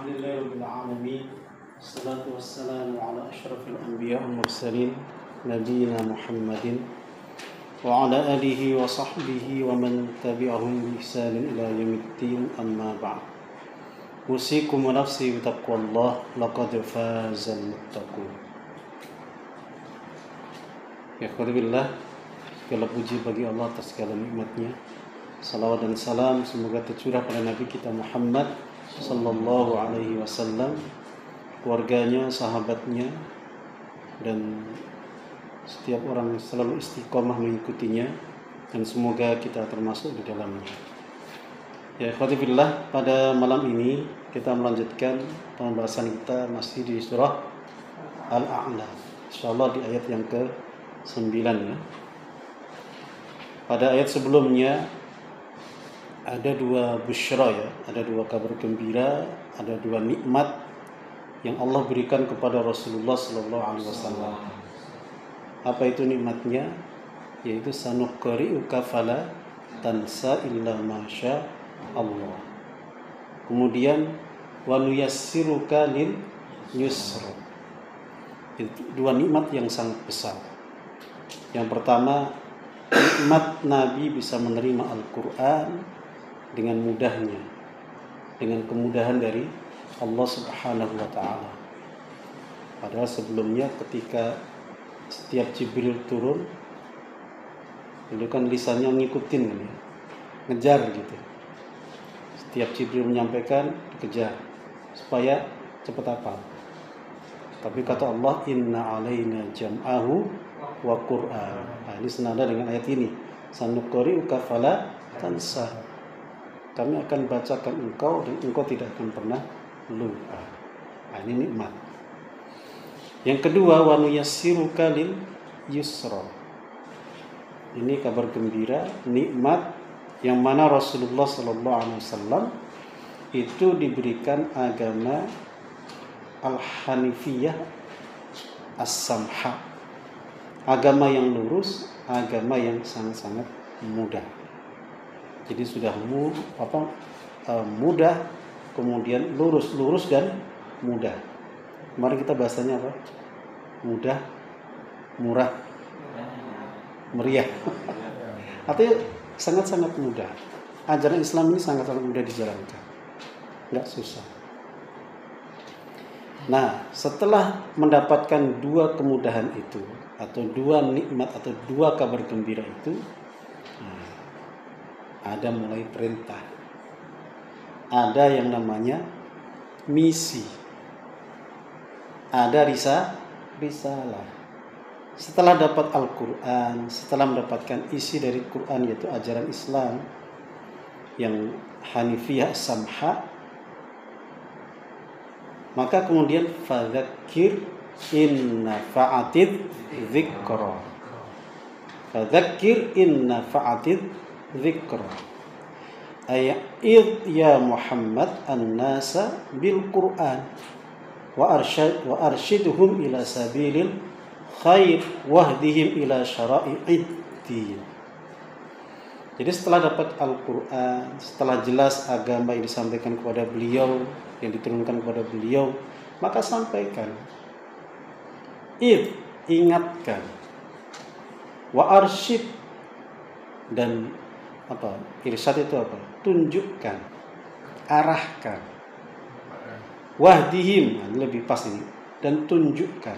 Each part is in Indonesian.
Alhamdulillah rabbil alamin. Wassalatu wassalamu ala asyrafil anbiya wal mursalin nabiyina Muhammadin wa ala alihi wa sahbihi wa man tabi'ahum bi ihsanin ila yaumiddin, amma ba'd. Usikum wa nafsi bi taqwallah, laqad fazal muttaqun. Ya khairillah, segala puji bagi Allah atas segala nikmatnya. Salawat dan salam semoga tercurah pada Nabi kita Muhammad sallallahu alaihi wasallam, keluarganya, sahabatnya, dan setiap orang yang selalu istiqomah mengikutinya, dan semoga kita termasuk di dalamnya. Ya ikhwatifillah, pada malam ini kita melanjutkan pembahasan kita masih di surah Al-A'la, insyaallah di ayat yang ke-9 ya. Pada ayat sebelumnya ada dua busyra ya, ada dua kabar gembira, ada dua nikmat yang Allah berikan kepada Rasulullah sallallahu alaihi wasallam. Apa itu nikmatnya? Yaitu sanuqri'uka fala tansa illa masya Allah. Kemudian wa nuyassiruka lil yusra. Itu dua nikmat yang sangat besar. Yang pertama, nikmat Nabi bisa menerima Al-Qur'an dengan mudahnya, dengan kemudahan dari Allah Subhanahu wa taala. Padahal sebelumnya ketika setiap Jibril turun, itu kan lisannya ngikutin kan ya, ngejar gitu. Setiap Jibril menyampaikan, dikejar supaya cepat hafal. Tapi kata Allah, inna alaina jam'ahu wa Qur'an. Nah, ini senada dengan ayat ini. Sanuqri'uka fala tansa. Kami akan bacakan engkau dan engkau tidak akan pernah lupa. Nah, ini nikmat. Yang kedua, wa nuyassiruka lil yusra. Ini kabar gembira, nikmat yang mana Rasulullah sallallahu alaihi wasallam itu diberikan agama al-hanifiyah as-samha. Agama yang lurus, agama yang sangat-sangat mudah. Jadi sudah mudah, kemudian lurus dan mudah. Kemarin kita bahasanya apa? Mudah, murah, meriah. Artinya sangat-sangat mudah. Ajaran Islam ini sangat-sangat mudah dijalankan, nggak susah. Nah, setelah mendapatkan dua kemudahan itu, atau dua nikmat, atau dua kabar gembira itu, ada mulai perintah. Ada yang namanya misi. Ada risalah. Setelah dapat Al-Quran, setelah mendapatkan isi dari Quran, yaitu ajaran Islam yang hanifiyah samha, maka kemudian fadzakir in nafa'atid dzikra. Fadzakir in nafa'atid dzikra. Ayat ya Muhammad an-nasa bil Qur'an wa arsyidhum ila sabilil khair wahdihim ila syara'i'id din. Jadi setelah dapat Al-Qur'an, setelah jelas agama yang disampaikan kepada beliau, yang diturunkan kepada beliau, maka sampaikan. Ingatkan. Wa arsyid, dan apa? Irsyad itu apa? Tunjukkan, arahkan. Wahdihim, nah, lebih pas ini, dan tunjukkan.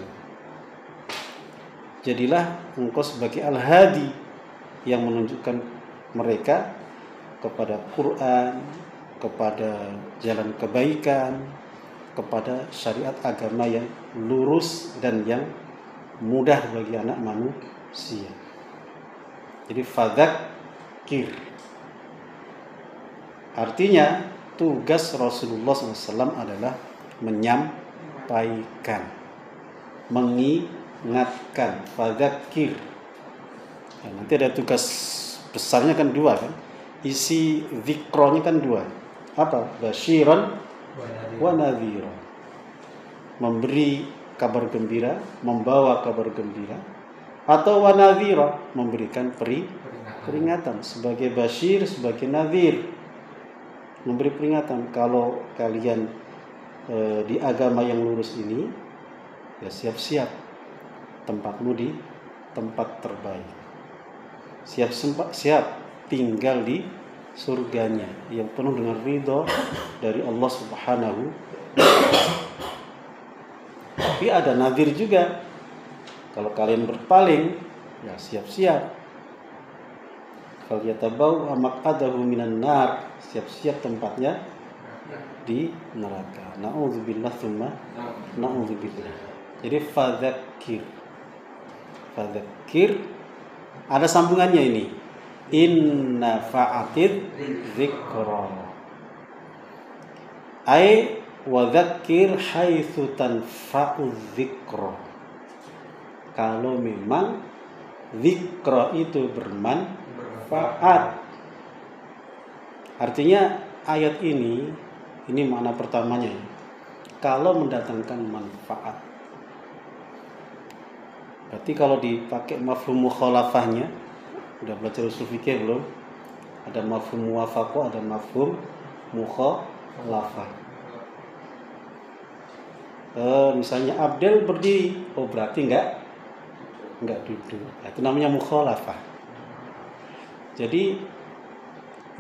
Jadilah engkau sebagai al-hadi yang menunjukkan mereka kepada Quran, kepada jalan kebaikan, kepada syariat agama yang lurus dan yang mudah bagi anak manusia. Jadi fadzakir, artinya tugas Rasulullah SAW adalah menyampaikan, mengingatkan. Fadzakir. Nah, nanti ada tugas besarnya kan dua kan, isi zikronya kan dua. Apa? Basyiran wa nadhira. Memberi kabar gembira, membawa kabar gembira, atau wa nadhira, memberikan peringatan. Sebagai basyir, sebagai nadhir, memberi peringatan. Kalau kalian di agama yang lurus ini, ya siap-siap tempatmu di tempat terbaik. Siap tinggal di surganya yang penuh dengan ridho dari Allah Subhanahu. Tapi ada nadir juga. Kalau kalian berpaling, ya siap-siap. Kalau yatabau maq'adahu minan nar, siap-siap tempatnya di neraka. Na'udzubillah tsumma na'udzubillah. Jadi fadzakir ada sambungannya ini. Inna fa'atid dzikra. Ai wa dzakir haitsu tanfa'u dzikra. Kalau memang dzikra itu bermanfaat. Artinya ayat ini makna pertamanya. Kalau mendatangkan manfaat. Berarti kalau dipakai mafhum mukhalafahnya, udah belajar usul fikih belum? Ada mafhum muwafaqah, ada mafhum mukhalafah. Misalnya Abdel berdiri, oh berarti enggak duduk. Itu namanya mukhalafah. Jadi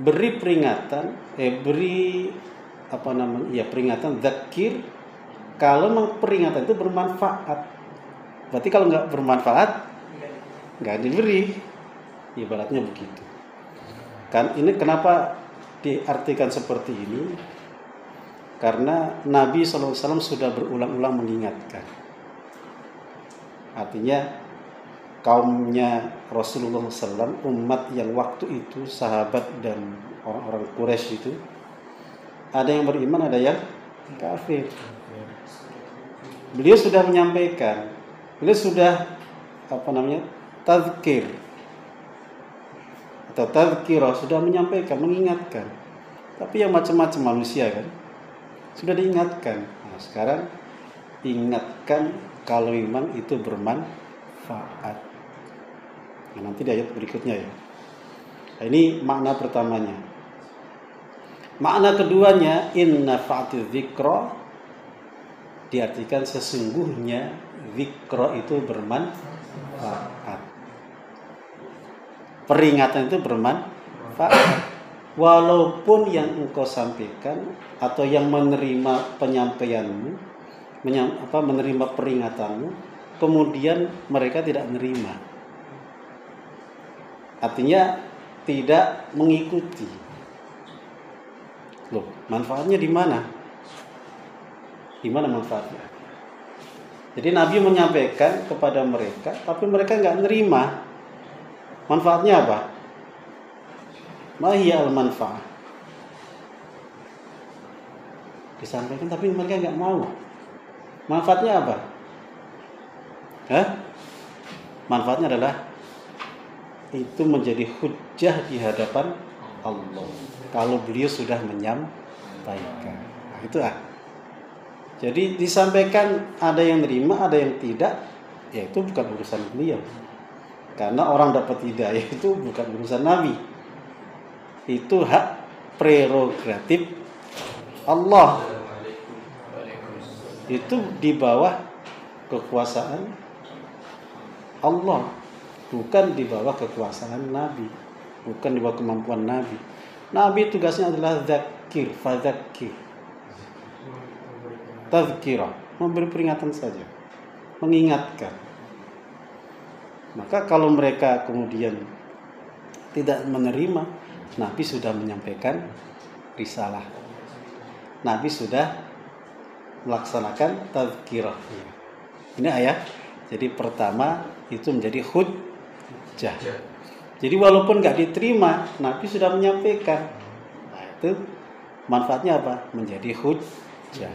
beri peringatan, peringatan zakir kalau memang peringatan itu bermanfaat. Berarti kalau nggak bermanfaat, nggak diberi. Ibaratnya begitu. Kan ini kenapa diartikan seperti ini? Karena Nabi SAW sudah berulang-ulang mengingatkan. Artinya kaumnya Rasulullah SAW, umat yang waktu itu sahabat dan orang-orang Quraisy itu, ada yang beriman, ada yang kafir. Beliau sudah menyampaikan, beliau sudah tazkir atau tazkirah, sudah menyampaikan, mengingatkan. Tapi yang macam-macam manusia kan sudah diingatkan. Nah, sekarang ingatkan kalau memang itu bermanfaat. Nah, nanti di ayat berikutnya ya. Nah, ini makna pertamanya. Makna keduanya, inna fa'atiz dzikra, diartikan sesungguhnya dzikra itu bermanfaat. Peringatan itu bermanfaat. Walaupun yang engkau sampaikan atau yang menerima penyampaianmu, menerima peringatanmu, kemudian mereka tidak menerima. Artinya tidak mengikuti. Loh, manfaatnya di mana? Di mana manfaatnya? Jadi Nabi menyampaikan kepada mereka, tapi mereka nggak menerima. Manfaatnya apa? Ma hiya al-manfaah. Disampaikan tapi mereka nggak mau. Manfaatnya apa? Manfaatnya adalah itu menjadi hujjah di hadapan Allah. Kalau beliau sudah menyampaikan. Nah, itu Jadi disampaikan ada yang terima, ada yang tidak. Ya itu bukan urusan beliau. Karena orang dapat hidayah itu bukan urusan Nabi. Itu hak prerogatif Allah. Itu di bawah kekuasaan Allah, bukan di bawah kekuasaan Nabi, bukan di bawah kemampuan Nabi. Nabi tugasnya adalah zakir, fadzakir, tazkirah, memberi peringatan saja, mengingatkan. Maka kalau mereka kemudian tidak menerima, Nabi sudah menyampaikan risalah. Nabi sudah melaksanakan tazkirah. Ini ayat. Jadi pertama itu menjadi hujjah. Jadi walaupun nggak diterima, Nabi sudah menyampaikan. Nah, itu manfaatnya apa? Menjadi hujjah.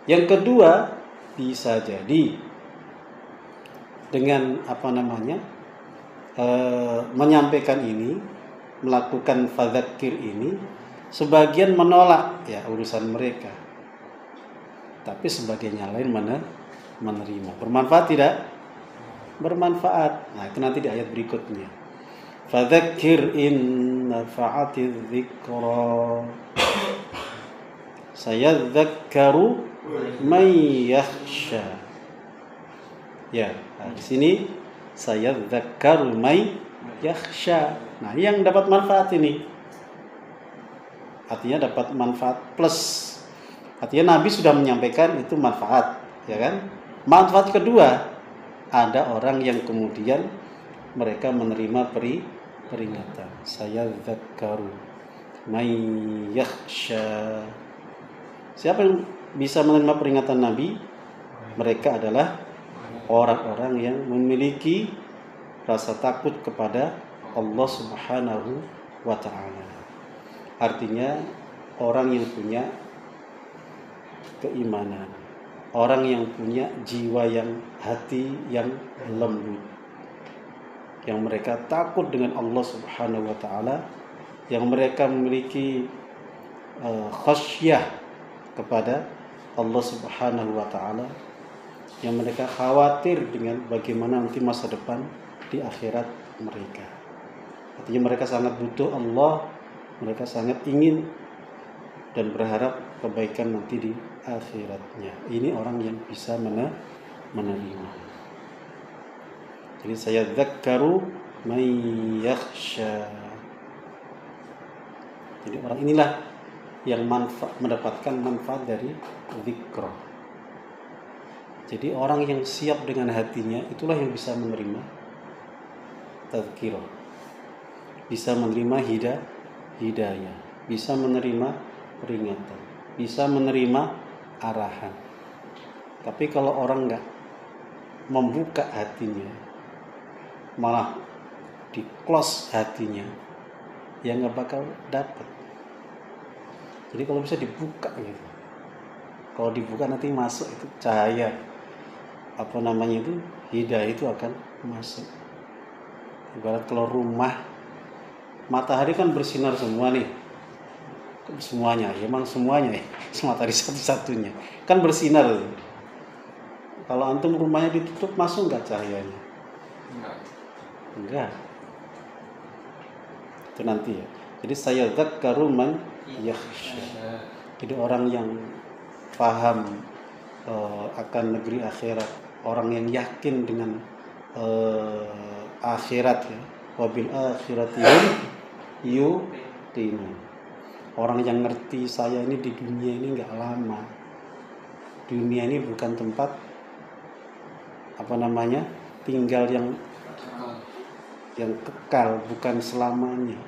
Yang kedua, bisa jadi dengan menyampaikan ini, melakukan fadzakir ini, sebagian menolak ya urusan mereka, tapi sebagian yang lain menerima. Bermanfaat tidak? Bermanfaat. Nah itu nanti di ayat berikutnya. Fadzakir in nafa'atiz dzikra. Sayadzakkaru may yakhsha. Ya, nah, di sini sayadzakkaru may yakhsha. Nah, yang dapat manfaat ini. Artinya dapat manfaat plus. Artinya Nabi sudah menyampaikan itu manfaat, ya kan? Manfaat kedua, ada orang yang kemudian mereka menerima peringatan. Sayadzakkaru may yakhsha. Siapa yang bisa menerima peringatan Nabi? Mereka adalah orang-orang yang memiliki rasa takut kepada Allah Subhanahu wa ta'ala. Artinya orang yang punya keimanan, orang yang punya jiwa yang hati yang lembut, yang mereka takut dengan Allah Subhanahu wa ta'ala, yang mereka memiliki khasyah kepada Allah Subhanahu wa ta'ala, yang mereka khawatir dengan bagaimana nanti masa depan di akhirat mereka. Artinya mereka sangat butuh Allah, mereka sangat ingin dan berharap kebaikan nanti di akhiratnya. Ini orang yang bisa menerima. Jadi sayadzakkaru may yakhsha. Jadi orang inilah yang mendapatkan manfaat dari dzikra. Jadi orang yang siap dengan hatinya itulah yang bisa menerima tazkirah, bisa menerima hidayah, bisa menerima peringatan, bisa menerima arahan. Tapi kalau orang nggak membuka hatinya, malah di close hatinya, ya nggak bakal dapat. Jadi kalau bisa dibuka gitu, kalau dibuka nanti masuk itu cahaya, hidayah itu akan masuk. Ibarat kalau rumah, matahari kan bersinar semua nih, semuanya, ya emang semuanya ya, matahari satu-satunya kan bersinar. Kalau antum rumahnya ditutup, masuk nggak cahayanya? Enggak. Itu nanti ya. Jadi sayadzakkaru man yakhsha. Jadi orang yang paham akan negeri akhirat, orang yang yakin dengan akhirat ya, wabil akhirati yuqinun. Orang yang ngerti saya ini di dunia ini nggak lama. Dunia ini bukan tempat tinggal yang kekal, bukan selamanya.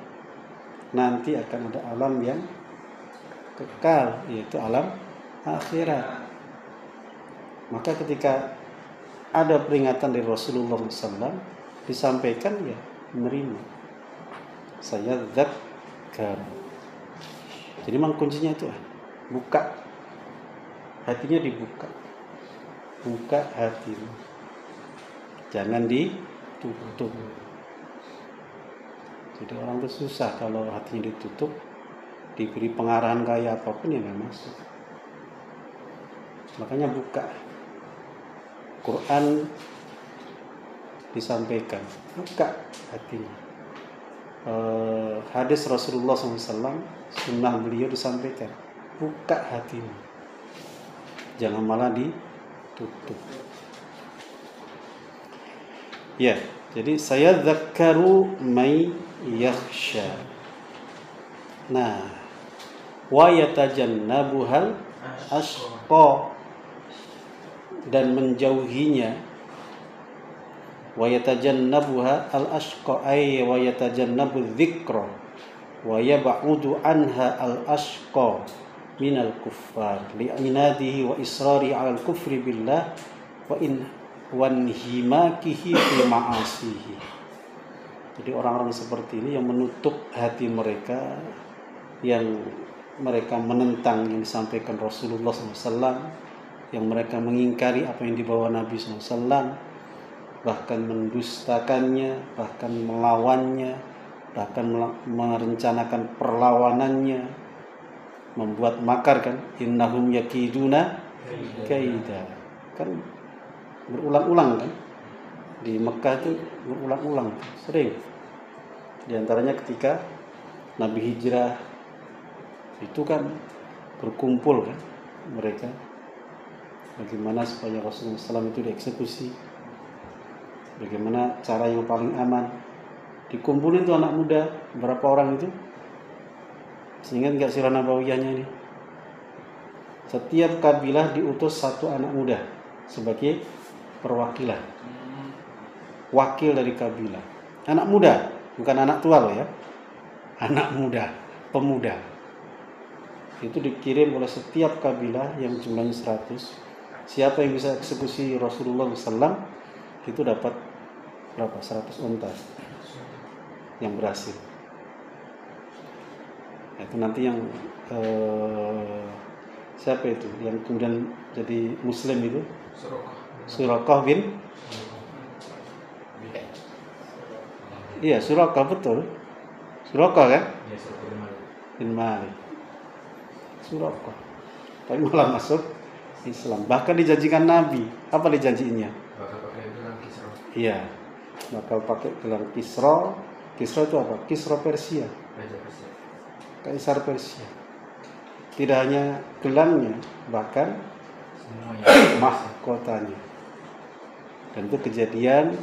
Nanti akan ada alam yang kekal, yaitu alam akhirat. Maka ketika ada peringatan dari Rasulullah SAW disampaikan, ya menerima. Sayadzakkaru. Jadi memang kuncinya itu buka hatinya, dibuka, buka hatimu, jangan ditutup. Jadi orang itu susah kalau hatinya ditutup, diberi pengarahan kayak apapun ya nggak masuk. Makanya buka. Quran disampaikan, buka hatinya. Hadis Rasulullah SAW, sunnah beliau disampaikan, buka hatimu, jangan malah ditutup. Ya, jadi sayadzakkaru may yakhsha. Nah, wa yatajannabuhal ashqa, dan menjauhinya, wa yatajannabuha al ashqa ay wa yatajannabu dzikra wa yab'udu anha al ashqa minal kuffar li'inadihi wa israri 'alal kufri billah wa in wanhimakihi fi ma'asihi. Jadi orang-orang seperti ini yang menutup hati mereka, yang mereka menentang yang disampaikan Rasulullah SAW, yang mereka mengingkari apa yang dibawa Nabi SAW, bahkan mendustakannya, bahkan melawannya, bahkan merencanakan perlawanannya, membuat makar kan, innahum yakiduna kaida, kan berulang-ulang kan, di Mekah itu berulang-ulang sering. Di antaranya ketika Nabi hijrah itu kan berkumpul kan mereka, bagaimana supaya Rasulullah SAW itu dieksekusi, bagaimana cara yang paling aman. Dikumpulin tuh anak muda, berapa orang itu? Ingat nggak sirah nabawiyahnya ini? Setiap kabilah diutus satu anak muda sebagai perwakilan, wakil dari kabilah. Anak muda, bukan anak tua loh ya, anak muda, pemuda. Itu dikirim oleh setiap kabilah yang jumlahnya 100. Siapa yang bisa eksekusi Rasulullah SAW itu dapat berapa? 100 unta yang berhasil. Itu nanti yang siapa itu yang kemudian jadi Muslim itu? Suraqah bin. Iya, Suraqah betul. Suraqah kan? Bin Malik. Suraqah. Tapi malah masuk Islam. Bahkan dijanjikan Nabi. Apa dijanjinya? Bakal pakai gelang Kisra. Iya. Bakal pakai gelang Kisra. Kisra itu apa? Kisra Persia. Raja Persia. Kaisar Persia. Tidak hanya gelangnya, bahkan Semuanya. mahkotanya. Dan itu kejadian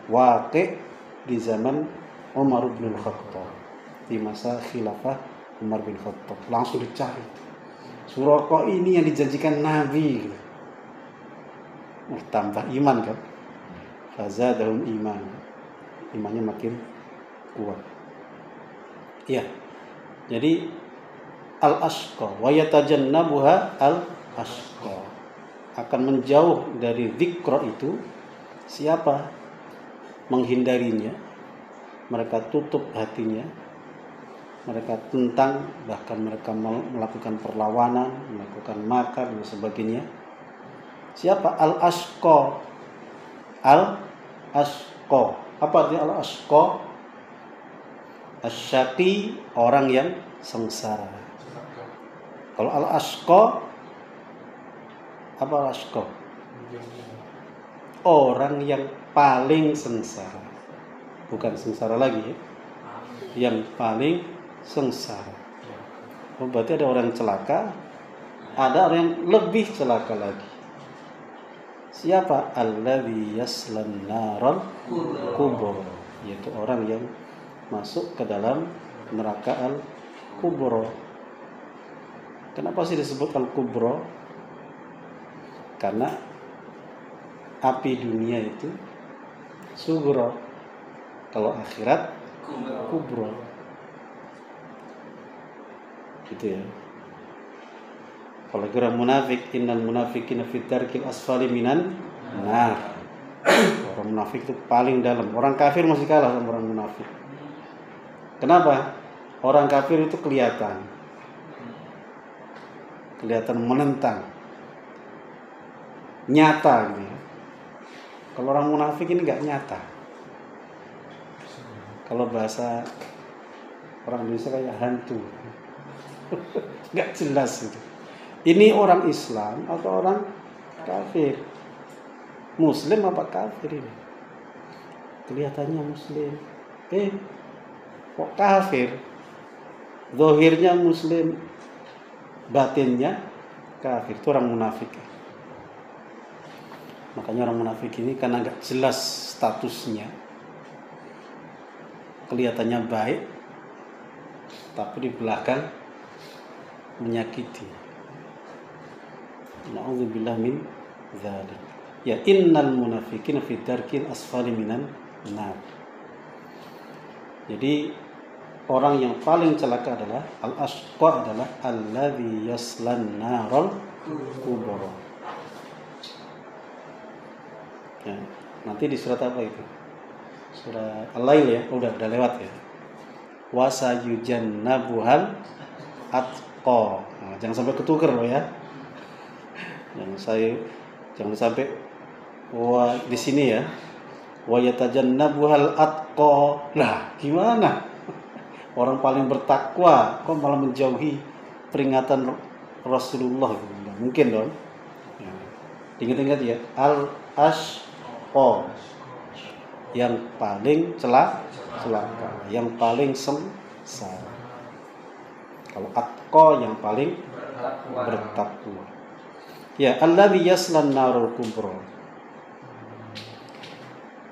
waqi' di zaman Umar bin Khattab, di masa khilafah Umar bin Khattab. Langsung dicari Suraqah ini yang dijanjikan Nabi. Tambah iman kan, fazadahum iman, imannya makin kuat. Ya, jadi al-ashqa wa yatajannabuha al-ashqa, akan menjauh dari zikra itu siapa? Menghindarinya, mereka tutup hatinya, mereka tentang, bahkan mereka melakukan perlawanan, melakukan makar dan sebagainya. Siapa? Al-ashqa. Al-ashqa. Apa artinya al-ashqa? Asyaqi, orang yang sengsara. Kalau al-ashqa, apa al-ashqa? Orang yang paling sengsara. Bukan sengsara lagi ya. Yang paling sengsara. Oh, berarti ada orang celaka, ada orang yang lebih celaka lagi. Siapa? Alladzi yaslan naral kubur, yaitu orang yang masuk ke dalam neraka al-kubra. Kenapa sih disebut al-kubra? Karena api dunia itu sugro, kalau akhirat kubra. Gitu ya. Kalau kira munafik, innal munafiqina fi darkil asfali minan nar. Orang munafik itu paling dalam. Orang kafir masih kalah sama orang munafik. Kenapa? Orang kafir itu kelihatan menentang, nyata gitu ya. Kalau orang munafik ini nggak nyata. Kalau bahasa orang Indonesia kayak hantu, nggak jelas gitu. Ini orang Islam atau orang kafir? Muslim apa kafir ini? Kelihatannya Muslim, kok kafir? Zahirnya Muslim, batinnya kafir. Itu orang munafik. Makanya orang munafik ini karena nggak jelas statusnya, kelihatannya baik, tapi di belakang menyakiti. Na'udzubillah min dzalik. Ya, innal munafiqina fi darkil asfali minan nar. Jadi orang yang paling celaka adalah al-ashqa, adalah alladzi yaslan naral kubra. Ya, nanti di surat apa itu? Surat Al-Lail ya, udah lewat ya. Wa sayujannabuhal atqa. Nah, jangan sampai ketuker loh ya. Jangan sampai di sini ya. Wa yatajannabuhal atqa. Lah, gimana? Orang paling bertakwa kok malah menjauhi peringatan Rasulullah? Nggak mungkin dong. Ya. Ingat-ingat ya, al-ashqa, yang paling celaka, yang paling sengsara. Kalau atqa yang paling bertakwa. Ya, alladzi yaslan narul kubra.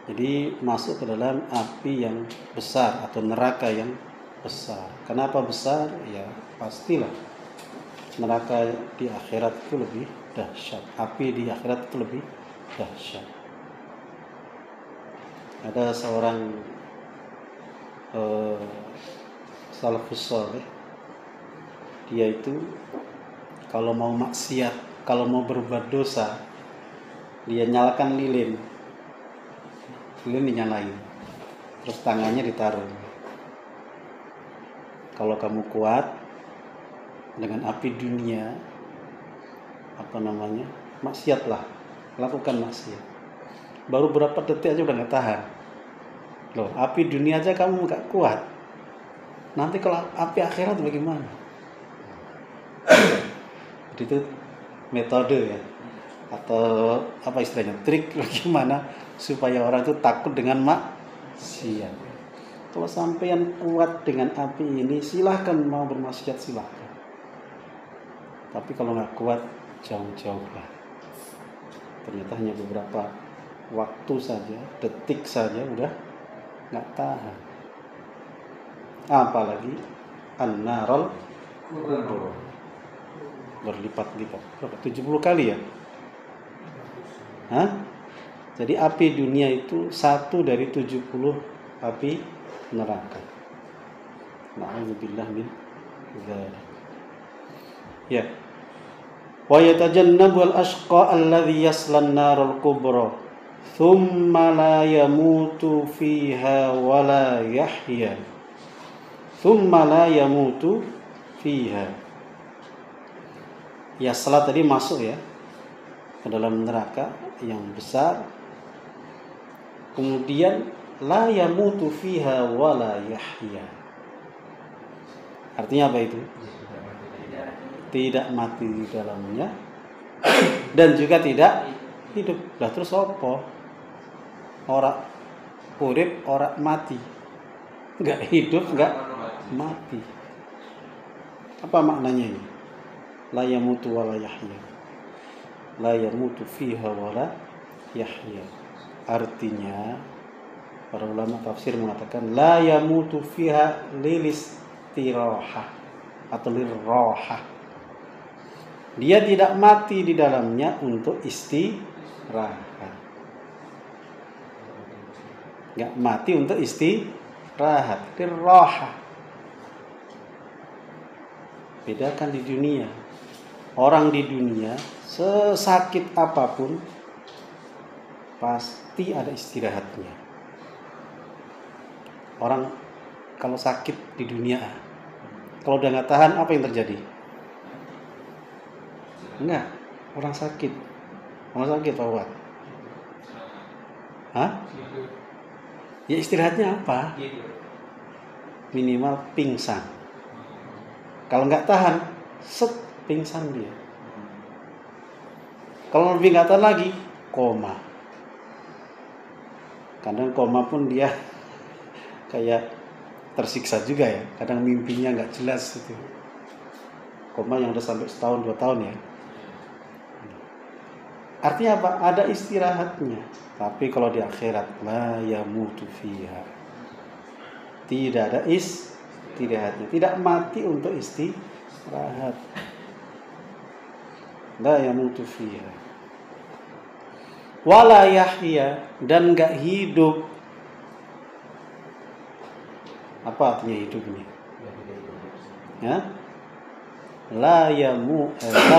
Jadi masuk ke dalam api yang besar atau neraka yang besar. Kenapa besar? Ya pastilah neraka di akhirat itu lebih dahsyat. Api di akhirat itu lebih dahsyat. Ada seorang salafus saleh, dia itu kalau mau maksiat, kalau mau berbuat dosa, dia nyalakan lilin dinyalain, terus tangannya ditaruh. Kalau kamu kuat dengan api dunia, maksiatlah, lakukan maksiat. Baru berapa detik aja udah nggak tahan. Loh, api dunia aja kamu nggak kuat, nanti kalau api akhirat bagaimana? Jadi itu metode ya, atau apa istilahnya, trik bagaimana supaya orang itu takut dengan maksiat. Kalau sampean kuat dengan api ini, silahkan mau bermaksiat silahkan. Tapi kalau nggak kuat, jauh-jauhlah. Ternyata hanya beberapa waktu saja, detik saja udah nggak tahan. Apalagi an-narul kubra, berlipat-lipat. Berapa? 70 kali ya? Hah? Jadi api dunia itu 1 dari 70 api neraka. Na'udzubillah min dzalik. Ya. Wa yatajannabu al-ashqa alladhi yaslan narul kubra thumma la yamutu fiha wa la yahya. Thumma la yamutu fiha. Yasla tadi masuk ya ke dalam neraka yang besar. Kemudian la yamutu fiha wa la yahya. Artinya apa itu? Tidak mati di dalamnya dan juga tidak hidup. Lah terus apa? Ora urip, ora mati. Enggak hidup, enggak mati. Apa maknanya ini? La yamutu wa la yahya. La yamutu fiha wa la yahya. Artinya para ulama tafsir mengatakan la yamutu fiha lilistirahah atau lirrohah. Dia tidak mati di dalamnya untuk istirahat. Enggak mati untuk istirahat, lirrohah. Bedakan di dunia. Orang di dunia sesakit apapun pasti ada istirahatnya. Orang kalau sakit di dunia, kalau udah nggak tahan, apa yang terjadi? Enggak, orang sakit Pak. Hah? Ya istirahatnya apa? Minimal pingsan. Kalau nggak tahan, pingsan dia. Kalau lebih nggak tahan lagi, koma. Kadang koma pun dia kayak tersiksa juga ya. Kadang mimpinya nggak jelas gitu. Koma yang udah sampai setahun 2 tahun ya. Artinya apa? Ada istirahatnya. Tapi kalau di akhirat la yamutu fiha. Tidak ada istirahatnya. Tidak mati untuk istirahat. La yamutu fiha. Wala yahya, dan enggak hidup. Apa artinya hidup ini? Ya? La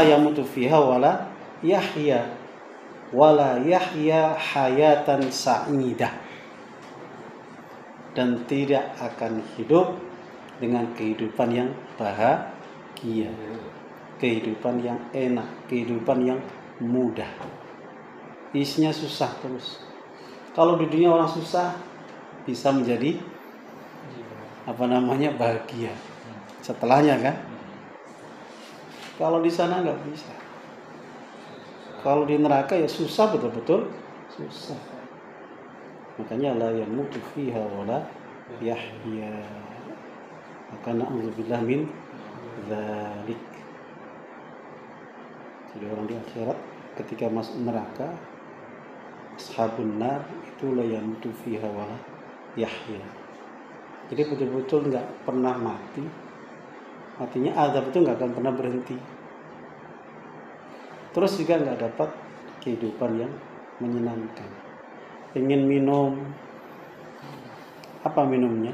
yamutu fiha wala yahya. Wala yahya hayatan sa'idah. Dan tidak akan hidup dengan kehidupan yang bahagia, kehidupan yang enak, kehidupan yang mudah. Isinya susah terus. Kalau di dunia orang susah bisa menjadi bahagia setelahnya kan. Kalau di sana nggak bisa. Kalau di neraka ya susah, betul-betul susah. Makanya la yamutu fiha wala yahya. Maka na'udzubillah min dzalik. Jadi orang di akhirat ketika masuk neraka, ashabun nar itu la yamutu fiha wa la yahya. Jadi betul-betul nggak pernah mati. Artinya azab itu nggak akan pernah berhenti. Terus juga nggak dapat kehidupan yang menyenangkan. Pengen minum, apa minumnya?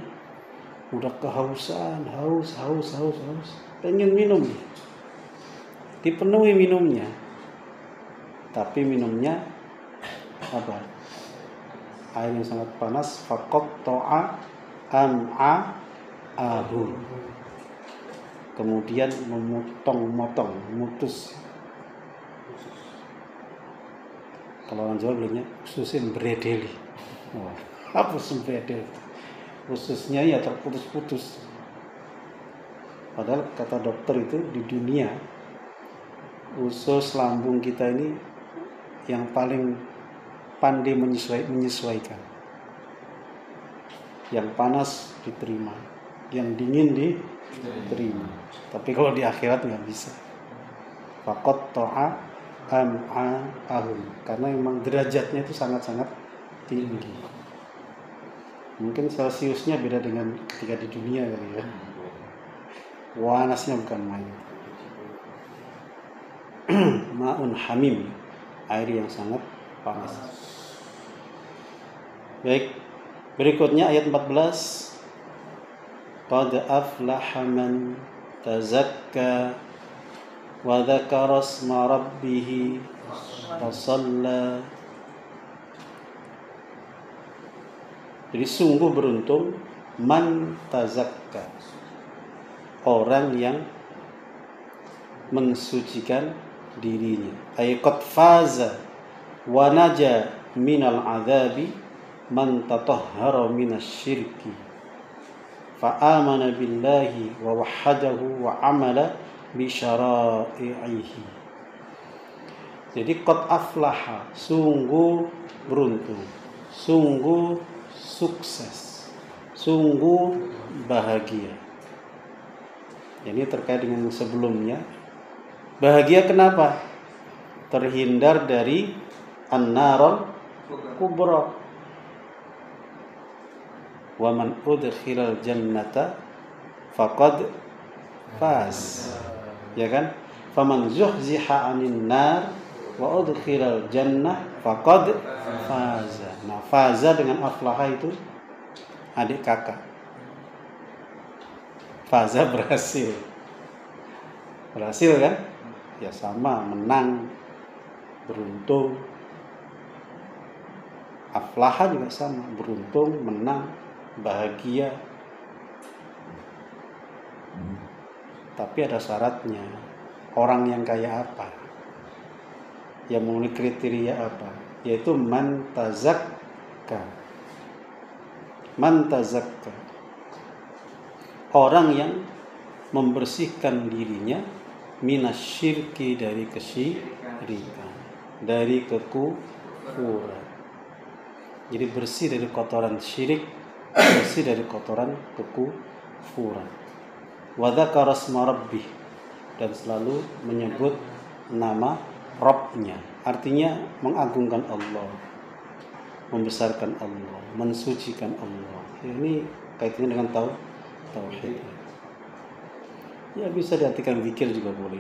Udah kehausan, haus. Pengen minum, dipenuhi minumnya. Tapi minumnya apa? Air yang sangat panas. Faqat to'a am'a'ahum. Kemudian memotong, memutus. Kalau orang Jawa bilangnya ususin bredeli. Wah, apa usus bredel? Ususnya ya terputus-putus. Padahal kata dokter itu di dunia usus lambung kita ini yang paling pandai menyesuaikan. Yang panas diterima, yang dingin diterima. Tapi kalau di akhirat nggak bisa. Faqat to'a am'a'ahum, karena memang derajatnya itu sangat-sangat tinggi. Mungkin Celsiusnya beda dengan ketika di dunia kali ya. Panasnya bukan main. Ma'un hamim, air yang sangat panas. Baik, berikutnya ayat 14. Qad aflaha man tazakka wa dzakara asma rabbih wa shalla. Jadi sungguh beruntung man tazakka, orang yang mensucikan dirinya. Ay qad faza wa naja minal adzabi man tatahhara minasyirki fa amana billahi wa wahhadahu wa amala bi syara'ihi. Jadi qad aflaha, sungguh beruntung, sungguh sukses, sungguh bahagia. Ini terkait dengan sebelumnya. Bahagia kenapa? Terhindar dari an-narul kubra. Wa man udkhilal jannata faqad faz. Ya kan? Faman zuhziha 'anil nar wa udkhilal jannah faqad faza. Nah, faza dengan aflaha itu adik kakak. Faza berhasil. Berhasil kan? Ya sama, menang, beruntung. Aflaha juga sama, beruntung, menang, bahagia. Tapi ada syaratnya. Orang yang kaya apa? Yang memenuhi kriteria apa? Yaitu man tazakka. Man tazakka. Orang yang membersihkan dirinya minasyirki, dari kesyirikan, dari kekufuran. Jadi bersih dari kotoran syirik, bersih dari kotoran kekufuran. Wa dzakara asma rabbih, dan selalu menyebut nama Rabbnya. Artinya mengagungkan Allah, membesarkan Allah, mensucikan Allah. Ini kaitannya dengan tauhid. Ya bisa diartikan zikir juga boleh.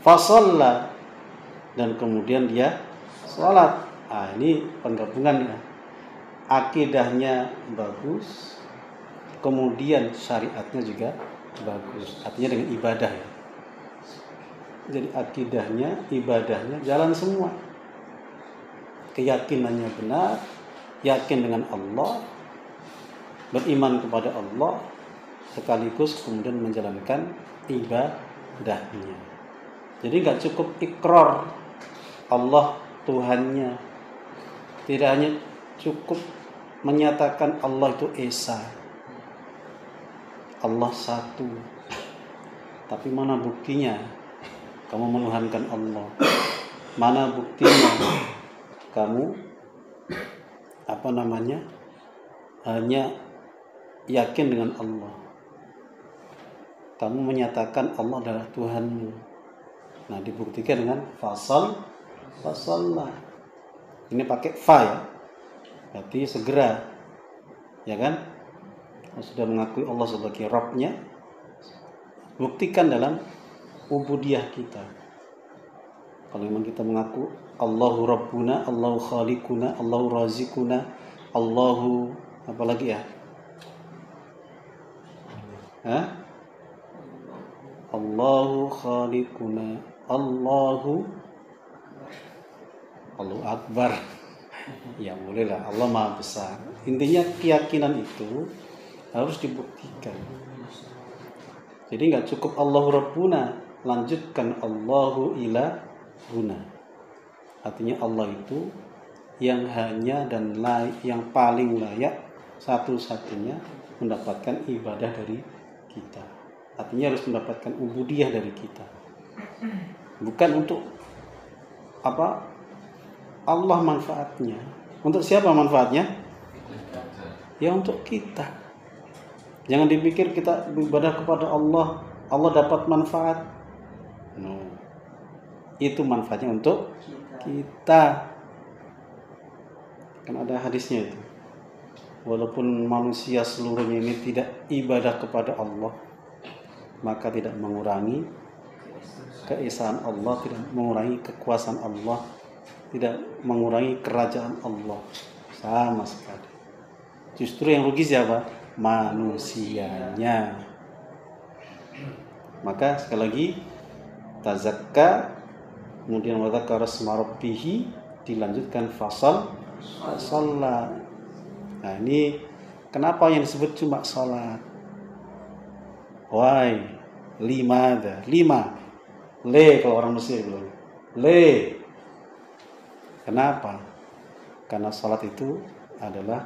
Fasalla, dan kemudian dia sholat. Ini penggabungan ya. Akidahnya bagus, kemudian syariatnya juga bagus. Artinya dengan ibadah ya. Jadi akidahnya, ibadahnya jalan semua. Keyakinannya benar, yakin dengan Allah, beriman kepada Allah, sekaligus kemudian menjalankan ibadahnya. Jadi nggak cukup ikrar Allah Tuhannya, tidak hanya cukup menyatakan Allah itu Esa, Allah satu, tapi mana buktinya kamu menuhankan Allah? Mana buktinya kamu hanya yakin dengan Allah? Kamu menyatakan Allah adalah Tuhanmu. Nah, dibuktikan dengan fasallah. Ini pakai fa ya. Berarti segera. Ya kan? Kalau sudah mengakui Allah sebagai Rabb-nya, buktikan dalam ubudiyah kita. Kalau memang kita mengaku Allahu Rabbuna, Allahu Khaliquna, Allahu Razikuna, Allahu apa lagi ya? Allahu Khaliquna, Allahu Akbar. Ya bolehlah, Allah Maha Besar. Intinya keyakinan itu harus dibuktikan. Jadi nggak cukup Allahu Rabbuna, lanjutkan Allahu Ilahuna. Artinya Allah itu yang hanya dan yang paling layak satu-satunya mendapatkan ibadah dari kita. Artinya harus mendapatkan ubudiyah dari kita. Bukan untuk apa? Allah manfaatnya. Untuk siapa manfaatnya? Ya untuk kita. Jangan dipikir kita beribadah kepada Allah, Allah dapat manfaat. No. Itu manfaatnya untuk kita. Kan ada hadisnya itu. Walaupun manusia seluruhnya ini tidak ibadah kepada Allah, maka tidak mengurangi keesaan Allah, tidak mengurangi kekuasaan Allah, tidak mengurangi kerajaan Allah sama sekali. Justru yang rugi siapa? Manusianya. Maka sekali lagi tazakka, kemudian wadzakara asma rabbih, dilanjutkan fasalla. Nah ini kenapa yang disebut cuma salat? Why? 5 le kalau orang Mesir bilang le. Kenapa? Karena salat itu adalah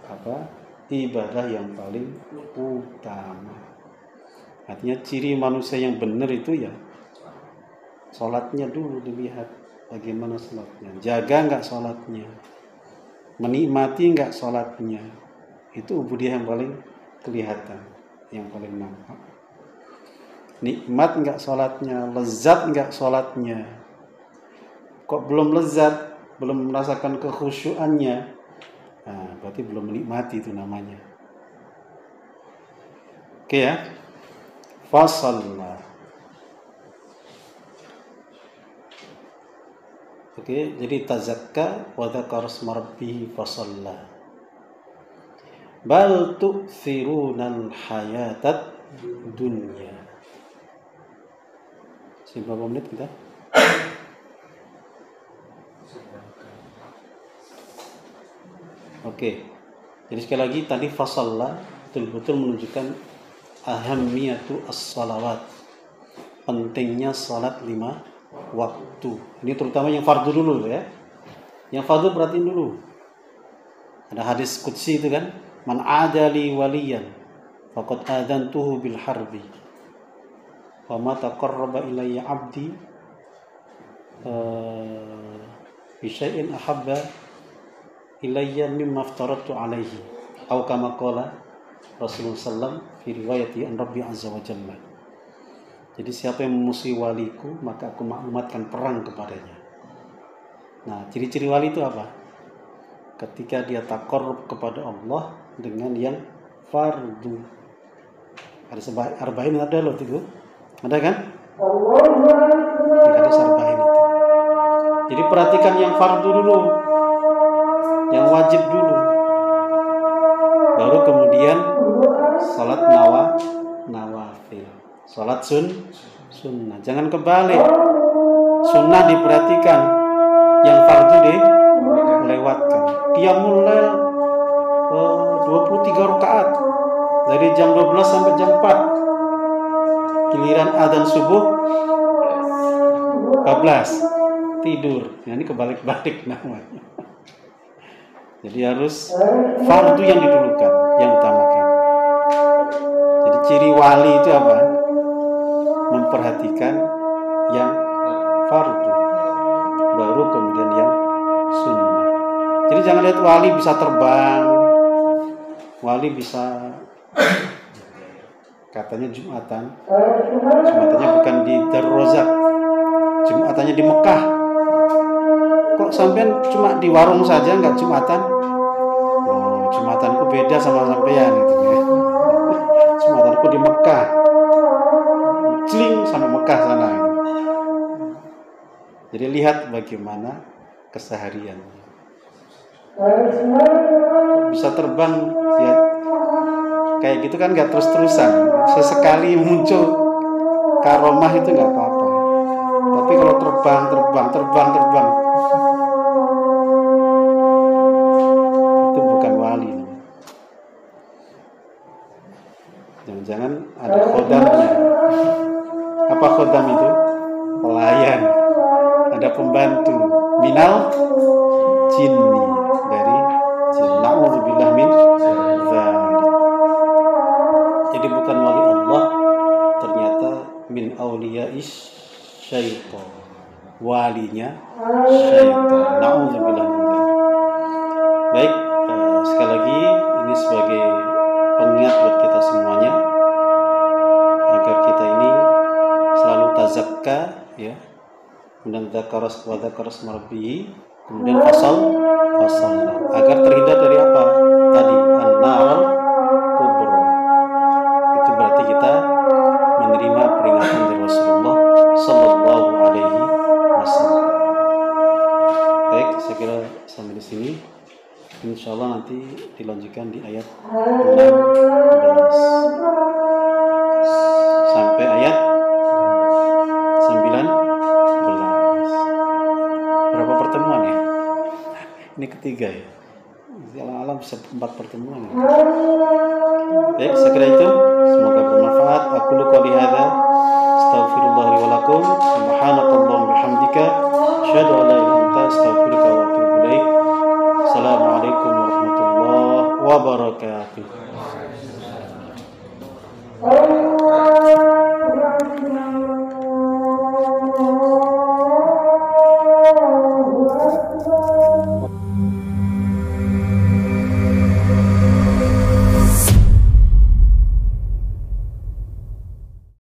apa? Ibadah yang paling utama. Artinya ciri manusia yang benar itu ya salatnya dulu dilihat bagaimana salatnya. Jaga enggak salatnya? Menikmati enggak salatnya? Itu ubudiyah yang paling kelihatan, yang paling nampak. Nikmat enggak salatnya? Lezat enggak salatnya? Kok belum lezat, belum merasakan kekhusyuannya? Nah, berarti belum menikmati itu namanya. Oke ya. Fasalla. Oke, jadi tazakka wa dzakara asma rabbih fasalla. Bal tu'thirunal hayatad dunya. Berapa menit kita? Oke. Jadi sekali lagi tadi fasalla betul-betul menunjukkan ahammiyatu as-salawat. Pentingnya salat 5 waktu. Ini terutama yang fardu dulu ya. Yang fardu perhatiin dulu. Ada hadis qudsi itu kan, man adali waliyan faqad adantuhu bil harbi. Wa ma taqarraba ilayya 'abdi bi syai'in ahabba ilayya mimma aftaratu alaihi. Atau kama qala Rasulullah sallam fi riwayati an Rabbi azza wa jalla. Jadi siapa yang memusuhi waliku, maka aku maklumatkan perang kepadanya. Nah, ciri-ciri wali itu apa? Ketika dia taqarrub kepada Allah dengan yang fardu. Ada arba'in ada loh itu. Ada kan? Di hadis arba'in itu. Jadi perhatikan yang fardu dulu. Yang wajib dulu. Baru kemudian salat nawafil. Salat sunnah. Jangan kebalik. Sunnah diperhatikan, yang fardu dilewatkan. Qiyamul lail 23 rakaat dari jam 12 sampai jam 4. Giliran adzan subuh 14 tidur. Nah, ini kebalik-balik namanya. Jadi harus fardu yang didulukan, yang utamakan. Jadi ciri wali itu apa? Memperhatikan yang fardu, baru kemudian yang sunnah. Jadi jangan lihat wali bisa terbang, wali bisa katanya Jumatannya bukan di Darul Razak, Jumatannya di Mekah. Kok sampean cuma di warung saja nggak Jumatan? Oh, Jumatanku beda sama sampean gitu ya. Jumatanku di Mekah, Jling sampai Mekah sana. Jadi lihat bagaimana kesehariannya. Bisa terbang ya, kayak gitu kan nggak terus-terusan. Sesekali muncul karomah itu nggak apa-apa. Tapi kalau terbang, itu bukan wali. Jangan-jangan ada khodamnya. Apa khodam itu? Pelayan. Ada pembantu. Minal jinni, dari jin. Na'udzubillah min dzalik. Jadi bukan wali Allah, ternyata min auliya'is syaitan. Walinya syaitan. Na'udzubillah min dzalik. Baik, sekali lagi ini sebagai pengingat buat kita semuanya agar kita ini selalu tazakka ya. Kemudian dzakaras wa dzakaras marbi, kemudian fasal agar terhindar dari apa? Tadi an-nar kubur. Itu berarti kita menerima peringatan dari Rasulullah sallallahu alaihi wasallam. Baik, saya kira sampai di sini. Insyaallah nanti dilanjutkan di ayat 16 sampai ayat 19. Berapa pertemuan ya? Ini ketiga ya. Alam bisa 4 pertemuan ya. Baik, sekira itu semoga bermanfaat. Aku qouli hadza astaghfirullah li wa lakum. Subhanakallahumma bihamdika asyhadu an la ilaha illa anta astaghfiruka wa atubu ilaik. Assalamualaikum warahmatullahi wabarakatuh.